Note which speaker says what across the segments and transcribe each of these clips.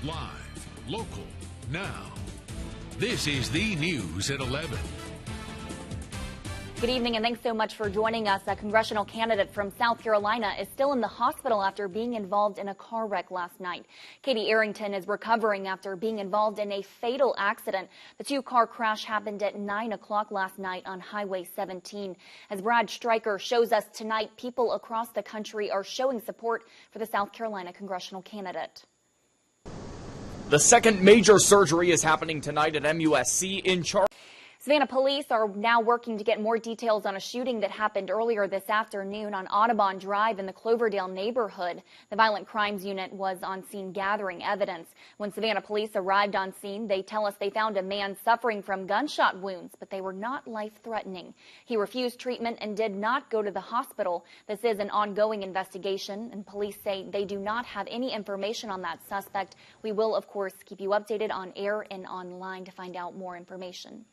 Speaker 1: Live, local, now. This is the News at 11.
Speaker 2: Good evening and thanks so much for joining us. A congressional candidate from South Carolina is still in the hospital after being involved in a car wreck last night. Katie Arrington is recovering after being involved in a fatal accident. The two-car crash happened at 9 o'clock last night on Highway 17. As Brad Stryker shows us tonight, people across the country are showing support for the South Carolina congressional candidate.
Speaker 3: The second major surgery is happening tonight at MUSC in Charleston.
Speaker 2: Savannah police are now working to get more details on a shooting that happened earlier this afternoon on Audubon Drive in the Cloverdale neighborhood. The Violent Crimes Unit was on scene gathering evidence. When Savannah police arrived on scene, they tell us they found a man suffering from gunshot wounds, but they were not life-threatening. He refused treatment and did not go to the hospital. This is an ongoing investigation, and police say they do not have any information on that suspect. We will, of course, keep you updated on air and online to find out more information.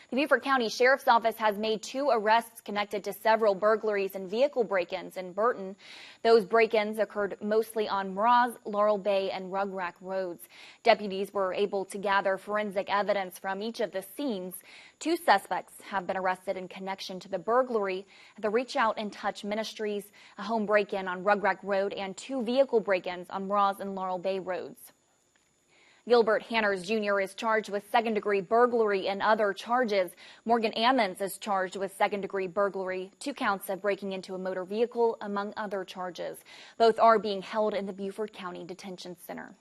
Speaker 2: The Beaufort County Sheriff's Office has made 2 arrests connected to several burglaries and vehicle break-ins in Burton. Those break-ins occurred mostly on Mraz, Laurel Bay, and Rugrack roads. Deputies were able to gather forensic evidence from each of the scenes. 2 suspects have been arrested in connection to the burglary at the Reach Out and Touch Ministries, a home break-in on Rugrack Road, and 2 vehicle break-ins on Mraz and Laurel Bay roads. Gilbert Hanners Jr. is charged with second-degree burglary and other charges. Morgan Ammons is charged with second-degree burglary, 2 counts of breaking into a motor vehicle, among other charges. Both are being held in the Beaufort County Detention Center.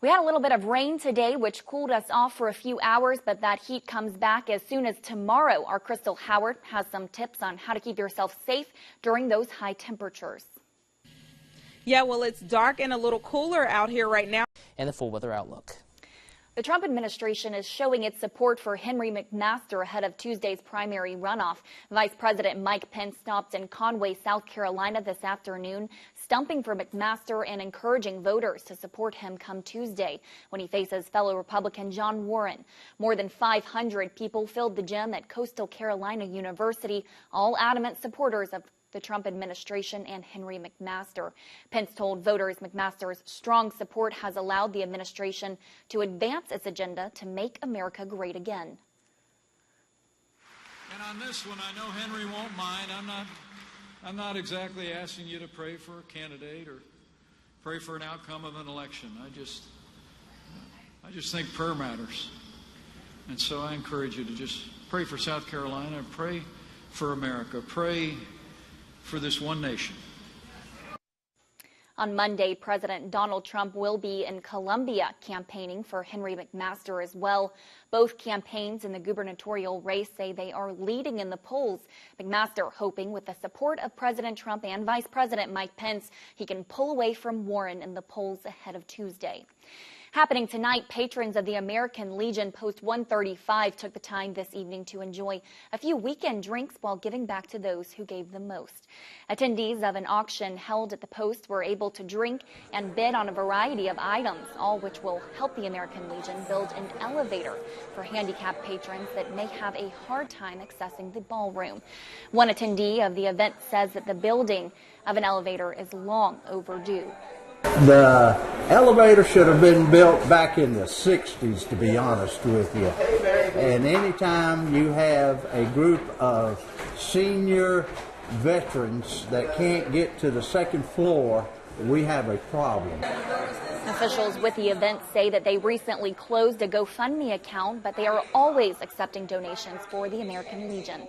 Speaker 2: We had a little bit of rain today, which cooled us off for a few hours, but that heat comes back as soon as tomorrow. Our Crystal Howard has some tips on how to keep yourself safe during those high temperatures.
Speaker 4: Yeah, well, it's dark and a little cooler out here right now.
Speaker 5: And the full weather outlook.
Speaker 2: The Trump administration is showing its support for Henry McMaster ahead of Tuesday's primary runoff. Vice President Mike Pence stopped in Conway, South Carolina this afternoon, stumping for McMaster and encouraging voters to support him come Tuesday when he faces fellow Republican John Warren. More than 500 people filled the gym at Coastal Carolina University, all adamant supporters of the Trump administration and Henry McMaster. Pence told voters McMaster's strong support has allowed the administration to advance its agenda to make America great again.
Speaker 6: And on this one, I know Henry won't mind. I'm not exactly asking you to pray for a candidate or pray for an outcome of an election. I just think prayer matters. And so I encourage you to just pray for South Carolina, pray for America, pray for this one nation.
Speaker 2: On Monday, President Donald Trump will be in Columbia campaigning for Henry McMaster as well. Both campaigns in the gubernatorial race say they are leading in the polls. McMaster hoping with the support of President Trump and Vice President Mike Pence, he can pull away from Warren in the polls ahead of Tuesday. Happening tonight, patrons of the American Legion Post 135 took the time this evening to enjoy a few weekend drinks while giving back to those who gave the most. Attendees of an auction held at the Post were able to drink and bid on a variety of items, all which will help the American Legion build an elevator for handicapped patrons that may have a hard time accessing the ballroom. One attendee of the event says that the building of an elevator is long overdue.
Speaker 7: The elevator should have been built back in the 60s, to be honest with you. And anytime you have a group of senior veterans that can't get to the second floor, we have a problem.
Speaker 2: Officials with the event say that they recently closed a GoFundMe account, but they are always accepting donations for the American Legion.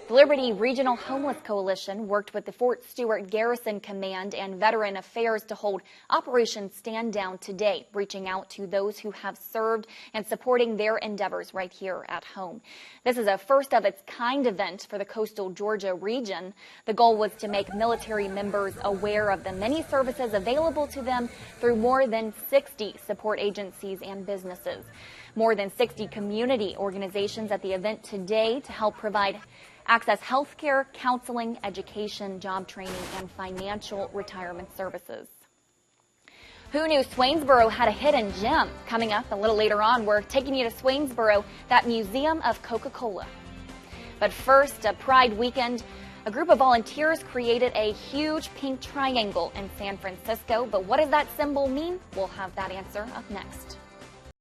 Speaker 2: The Liberty Regional Homeless Coalition worked with the Fort Stewart Garrison Command and Veteran Affairs to hold Operation Stand Down today, reaching out to those who have served and supporting their endeavors right here at home. This is a first-of-its-kind event for the coastal Georgia region. The goal was to make military members aware of the many services available to them through more than 60 support agencies and businesses. More than 60 community organizations at the event today to help provide access health care, counseling, education, job training, and financial retirement services. Who knew Swainsboro had a hidden gem? Coming up a little later on, we're taking you to Swainsboro, that museum of Coca-Cola. But first, a Pride weekend A group of volunteers created a huge pink triangle in San Francisco, but what does that symbol mean? We'll have that answer up next.